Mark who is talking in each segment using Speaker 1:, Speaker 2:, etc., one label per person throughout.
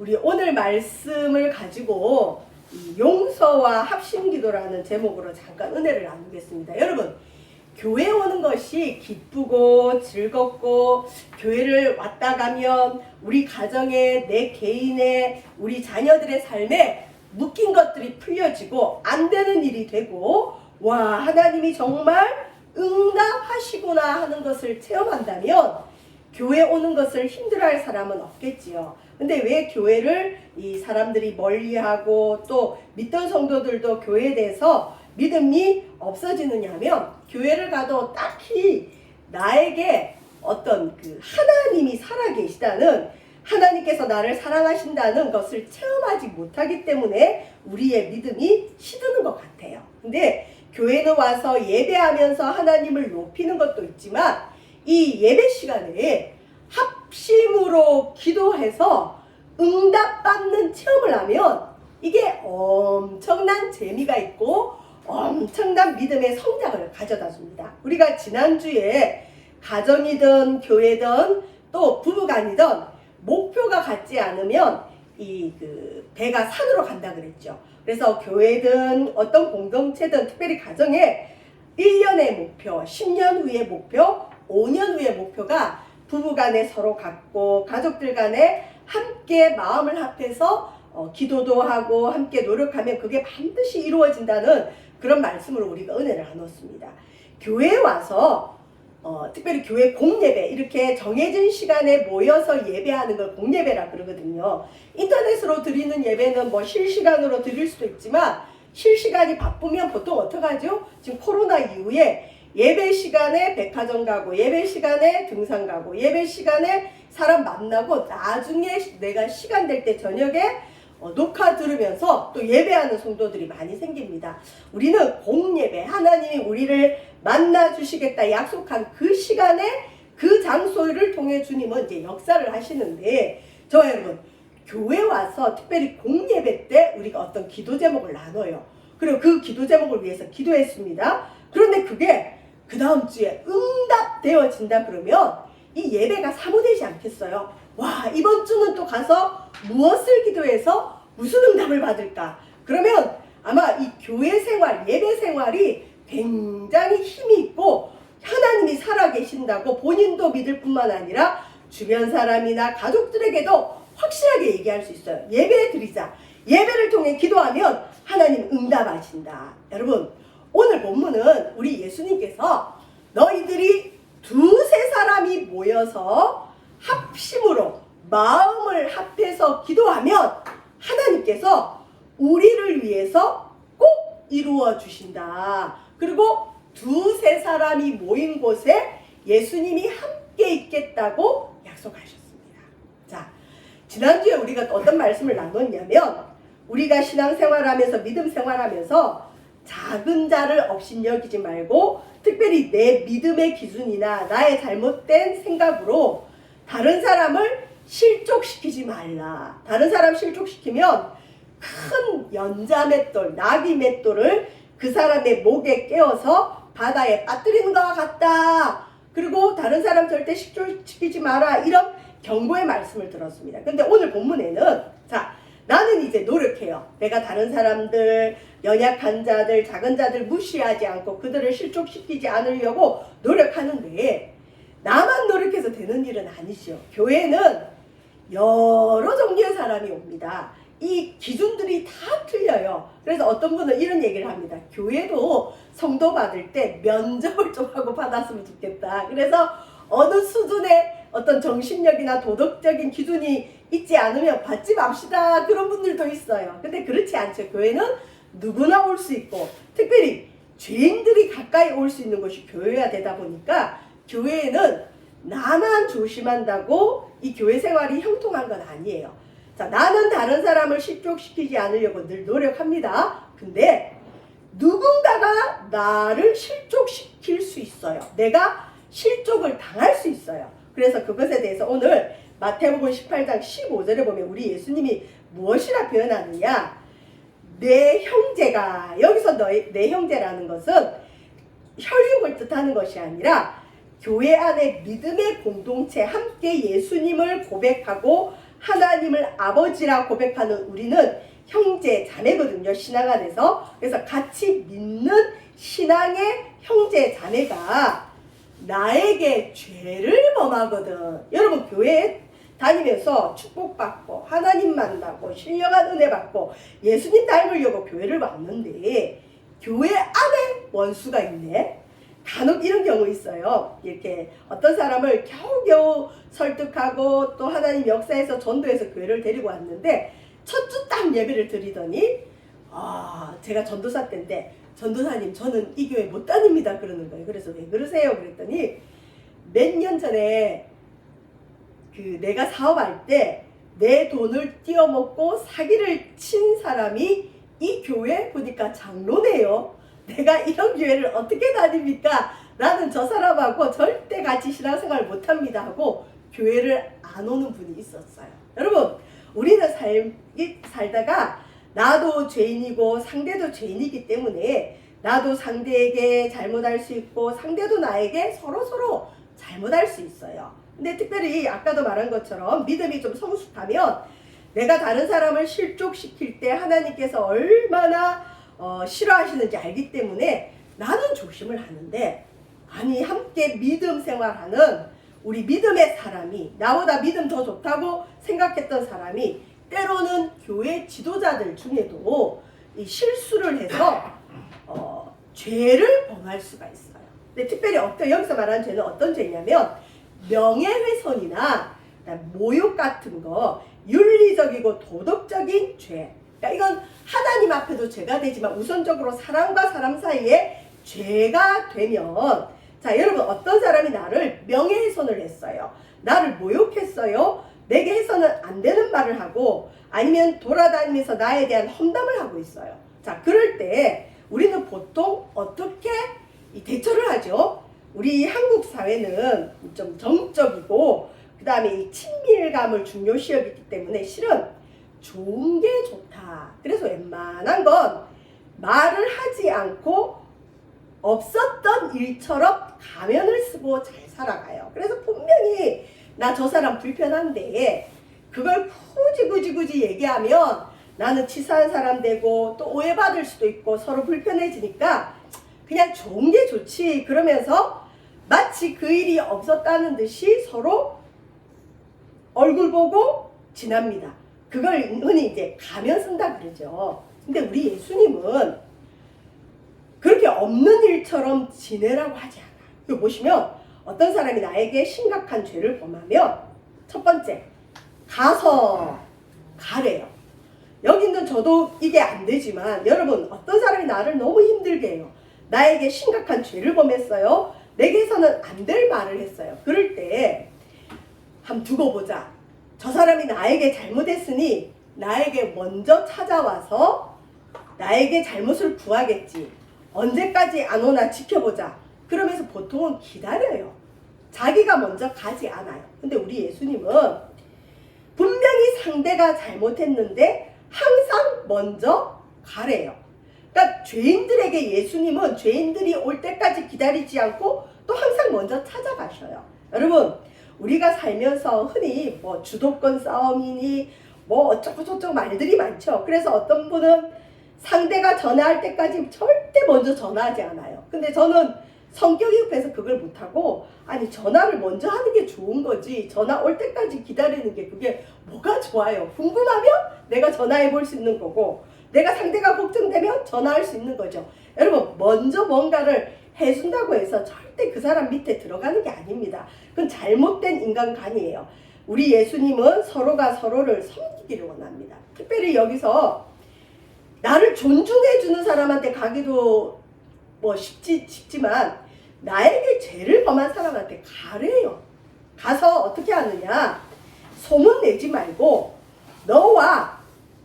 Speaker 1: 우리 오늘 말씀을 가지고 용서와 합심기도라는 제목으로 잠깐 은혜를 나누겠습니다. 여러분, 교회 오는 것이 기쁘고 즐겁고 교회를 왔다 가면 우리 가정에, 내 개인의, 우리 자녀들의 삶에 묶인 것들이 풀려지고 안 되는 일이 되고, 와, 하나님이 정말 응답하시구나 하는 것을 체험한다면 교회 오는 것을 힘들어할 사람은 없겠지요. 근데 왜 교회를 이 사람들이 멀리하고 또 믿던 성도들도 교회에 대해서 믿음이 없어지느냐 하면, 교회를 가도 딱히 나에게 어떤 하나님이 살아계시다는, 하나님께서 나를 사랑하신다는 것을 체험하지 못하기 때문에 우리의 믿음이 시드는 것 같아요. 근데 교회는 와서 예배하면서 하나님을 높이는 것도 있지만, 이 예배 시간에 합심으로 기도해서 응답받는 체험을 하면 이게 엄청난 재미가 있고 엄청난 믿음의 성장을 가져다 줍니다. 우리가 지난주에 가정이든 교회든 또 부부간이든 목표가 같지 않으면 배가 산으로 간다 그랬죠. 그래서 교회든 어떤 공동체든 특별히 가정에 1년의 목표, 10년 후의 목표, 5년 후의 목표가 부부간에 서로 갖고 가족들 간에 함께 마음을 합해서 기도도 하고 함께 노력하면 그게 반드시 이루어진다는 그런 말씀으로 우리가 은혜를 나눴습니다. 교회에 와서 특별히 교회 공예배, 이렇게 정해진 시간에 모여서 예배하는 걸 공예배라 그러거든요. 인터넷으로 드리는 예배는 뭐 실시간으로 드릴 수도 있지만, 실시간이 바쁘면 보통 어떡하죠? 지금 코로나 이후에 예배 시간에 백화점 가고, 예배 시간에 등산 가고, 예배 시간에 사람 만나고, 나중에 내가 시간 될 때 저녁에 녹화 들으면서 또 예배하는 성도들이 많이 생깁니다. 우리는 공예배, 하나님이 우리를 만나 주시겠다 약속한 그 시간에 그 장소를 통해 주님은 이제 역사를 하시는데, 저 여러분, 교회 와서 특별히 공예배 때 우리가 어떤 기도 제목을 나눠요. 그리고 그 기도 제목을 위해서 기도했습니다. 그런데 그게 그 다음 주에 응답되어진다 그러면 이 예배가 사모되지 않겠어요? 와, 이번 주는 또 가서 무엇을 기도해서 무슨 응답을 받을까? 그러면 아마 이 교회 생활, 예배 생활이 굉장히 힘이 있고 하나님이 살아계신다고 본인도 믿을 뿐만 아니라 주변 사람이나 가족들에게도 확실하게 얘기할 수 있어요. 예배 드리자. 예배를 통해 기도하면 하나님 응답하신다. 여러분, 오늘 본문은 우리 예수님께서 너희들이 두세 사람이 모여서 합심으로 마음을 합해서 기도하면 하나님께서 우리를 위해서 꼭 이루어 주신다. 그리고 두세 사람이 모인 곳에 예수님이 함께 있겠다고 약속하셨습니다. 자, 지난주에 우리가 어떤 말씀을 나눴냐면, 우리가 신앙생활하면서 믿음 생활하면서 작은 자를 업신여기지 말고 특별히 내 믿음의 기준이나 나의 잘못된 생각으로 다른 사람을 실족시키지 말라. 다른 사람 실족시키면 큰 연자맷돌, 나귀맷돌을 그 사람의 목에 깨어서 바다에 빠뜨리는 것과 같다. 그리고 다른 사람 절대 실족시키지 마라. 이런 경고의 말씀을 들었습니다. 근데 오늘 본문에는, 자, 나는 이제 노력해요. 내가 다른 사람들, 연약한 자들, 작은 자들 무시하지 않고 그들을 실족시키지 않으려고 노력하는데, 나만 노력해서 되는 일은 아니죠. 교회는 여러 종류의 사람이 옵니다. 이 기준들이 다 틀려요. 그래서 어떤 분은 이런 얘기를 합니다. 교회도 성도 받을 때 면접을 좀 하고 받았으면 좋겠다. 그래서 어느 수준의 어떤 정신력이나 도덕적인 기준이 있지 않으면 받지 맙시다. 그런 분들도 있어요. 근데 그렇지 않죠. 교회는 누구나 올 수 있고, 특별히 죄인들이 가까이 올 수 있는 것이 교회가 되다 보니까, 교회는 나만 조심한다고 이 교회 생활이 형통한 건 아니에요. 자, 나는 다른 사람을 실족시키지 않으려고 늘 노력합니다. 근데 누군가가 나를 실족시킬 수 있어요. 내가 실족을 당할 수 있어요. 그래서 그것에 대해서 오늘 마태복음 18장 15절에 보면 우리 예수님이 무엇이라 표현하느냐? 내 형제가, 여기서 내 형제라는 것은 혈육을 뜻하는 것이 아니라 교회 안에 믿음의 공동체 함께 예수님을 고백하고 하나님을 아버지라 고백하는 우리는 형제 자매거든요. 신앙 안에서. 그래서 같이 믿는 신앙의 형제 자매가 나에게 죄를 범하거든. 여러분 교회에 다니면서 축복받고 하나님 만나고 신령한 은혜 받고 예수님 닮으려고 교회를 왔는데 교회 안에 원수가 있네. 간혹 이런 경우 있어요. 이렇게 어떤 사람을 겨우겨우 설득하고 또 하나님 역사에서 전도해서 교회를 데리고 왔는데 첫 주 딱 예배를 드리더니 제가 전도사 때인데 전도사님 저는 이 교회 못 다닙니다 그러는 거예요. 그래서 왜 그러세요? 그랬더니 몇 년 전에 내가 사업할 때 내 돈을 띄어먹고 사기를 친 사람이 이 교회 보니까 장로네요. 내가 이런 교회를 어떻게 다닙니까? 나는 저 사람하고 절대 같이 신앙생활 못합니다 하고 교회를 안 오는 분이 있었어요. 여러분 우리는 살다가 나도 죄인이고 상대도 죄인이기 때문에 나도 상대에게 잘못할 수 있고 상대도 나에게 서로 잘못할 수 있어요. 근데 특별히 아까도 말한 것처럼 믿음이 좀 성숙하면 내가 다른 사람을 실족시킬 때 하나님께서 얼마나 싫어하시는지 알기 때문에 나는 조심을 하는데 아니 함께 믿음 생활하는 우리 믿음의 사람이 나보다 믿음 더 좋다고 생각했던 사람이 때로는 교회 지도자들 중에도 이 실수를 해서 죄를 범할 수가 있어요. 근데 특별히 여기서 말하는 죄는 어떤 죄냐면 명예훼손이나 모욕 같은 거 윤리적이고 도덕적인 죄. 그러니까 이건 하나님 앞에도 죄가 되지만 우선적으로 사람과 사람 사이에 죄가 되면 자 여러분 어떤 사람이 나를 명예훼손을 했어요. 나를 모욕했어요. 내게 해서는 안 되는 말을 하고 아니면 돌아다니면서 나에 대한 험담을 하고 있어요. 자 그럴 때 우리는 보통 어떻게 대처를 하죠? 우리 한국 사회는 좀 정적이고 그 다음에 이 친밀감을 중요시 여기기 때문에 실은 좋은 게 좋다. 그래서 웬만한 건 말을 하지 않고 없었던 일처럼 가면을 쓰고 잘 살아가요. 그래서 분명히 나 저 사람 불편한데 그걸 굳이 얘기하면 나는 치사한 사람 되고 또 오해받을 수도 있고 서로 불편해지니까 그냥 좋은 게 좋지 그러면서 마치 그 일이 없었다는 듯이 서로 얼굴 보고 지납니다. 그걸 흔히 이제 가면 쓴다 그러죠. 근데 우리 예수님은 그렇게 없는 일처럼 지내라고 하지 않아요. 이거 보시면 어떤 사람이 나에게 심각한 죄를 범하면 첫 번째 가서 가래요. 여기는 저도 이게 안 되지만 여러분 어떤 사람이 나를 너무 힘들게 해요. 나에게 심각한 죄를 범했어요. 내게서는 안 될 말을 했어요. 그럴 때 한번 두고 보자. 저 사람이 나에게 잘못했으니 나에게 먼저 찾아와서 나에게 잘못을 구하겠지. 언제까지 안 오나 지켜보자. 그러면서 보통은 기다려요. 자기가 먼저 가지 않아요. 근데 우리 예수님은 분명히 상대가 잘못했는데 항상 먼저 가래요. 그러니까 죄인들에게 예수님은 죄인들이 올 때까지 기다리지 않고 또 항상 먼저 찾아가셔요. 여러분 우리가 살면서 흔히 뭐 주도권 싸움이니 뭐 어쩌고저쩌고 말들이 많죠. 그래서 어떤 분은 상대가 전화할 때까지 절대 먼저 전화하지 않아요. 근데 저는 성격이 급해서 그걸 못하고 아니 전화를 먼저 하는 게 좋은 거지 전화 올 때까지 기다리는 게 그게 뭐가 좋아요. 궁금하면 내가 전화해 볼 수 있는 거고 내가 상대가 걱정되면 전화할 수 있는 거죠. 여러분 먼저 뭔가를 해준다고 해서 절대 그 사람 밑에 들어가는 게 아닙니다. 그건 잘못된 인간관이에요. 우리 예수님은 서로가 서로를 섬기기를 원합니다. 특별히 여기서 나를 존중해주는 사람한테 가기도 뭐 쉽지만 나에게 죄를 범한 사람한테 가래요. 가서 어떻게 하느냐 소문 내지 말고 너와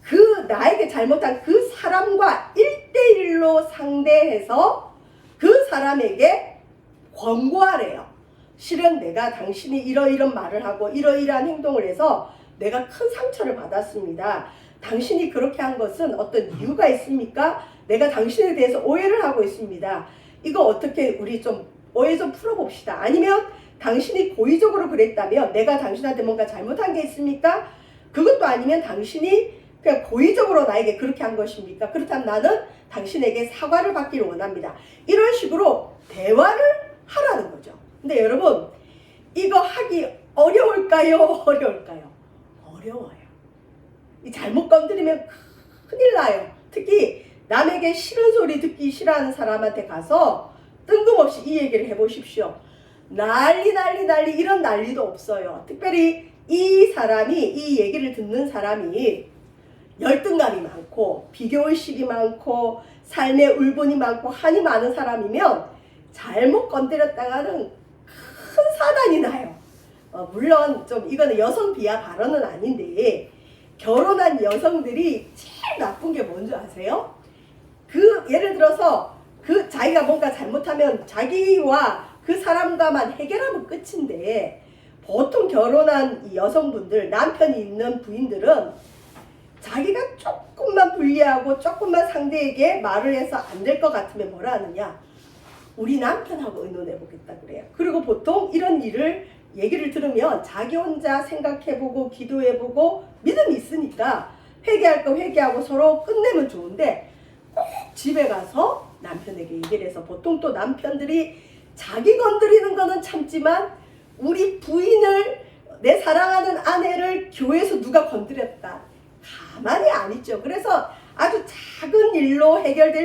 Speaker 1: 그 나에게 잘못한 그 사람과 1대1로 상대해서 그 사람에게 권고하래요. 실은 내가 당신이 이러이런 말을 하고 이러이러한 행동을 해서 내가 큰 상처를 받았습니다. 당신이 그렇게 한 것은 어떤 이유가 있습니까? 내가 당신에 대해서 오해를 하고 있습니다. 이거 어떻게 우리 좀 오해 좀 풀어봅시다. 아니면 당신이 고의적으로 그랬다면 내가 당신한테 뭔가 잘못한 게 있습니까? 그것도 아니면 당신이 그냥 고의적으로 나에게 그렇게 한 것입니까? 그렇다면 나는 당신에게 사과를 받기를 원합니다. 이런 식으로 대화를 하라는 거죠. 근데 여러분, 이거 하기 어려울까요? 어려울까요? 어려워요. 이 잘못 건드리면 큰일 나요. 특히 남에게 싫은 소리 듣기 싫어하는 사람한테 가서 뜬금없이 이 얘기를 해보십시오. 난리 이런 난리도 없어요. 특별히 이 사람이, 이 얘기를 듣는 사람이 열등감이 많고 비교의식이 많고 삶의 울분이 많고 한이 많은 사람이면 잘못 건드렸다가는 큰 사단이 나요. 물론 좀 이거는 여성 비하 발언은 아닌데, 결혼한 여성들이 제일 나쁜 게 뭔지 아세요? 예를 들어서 자기가 뭔가 잘못하면 자기와 그 사람과만 해결하면 끝인데, 보통 결혼한 이 여성분들, 남편이 있는 부인들은 자기가 조금만 불리하고 조금만 상대에게 말을 해서 안 될 것 같으면 뭐라 하느냐, 우리 남편하고 의논해 보겠다 그래요. 그리고 보통 이런 얘기를 들으면 자기 혼자 생각해보고 기도해보고 믿음이 있으니까 회개할 거 회개하고 서로 끝내면 좋은데, 꼭 집에 가서 남편에게 얘기를 해서, 보통 또 남편들이 자기 건드리는 거는 참지만 우리 부인을, 내 사랑하는 아내를 교회에서 누가 건드렸다, 가만히 안 있죠. 그래서 아주 작은 일로 해결될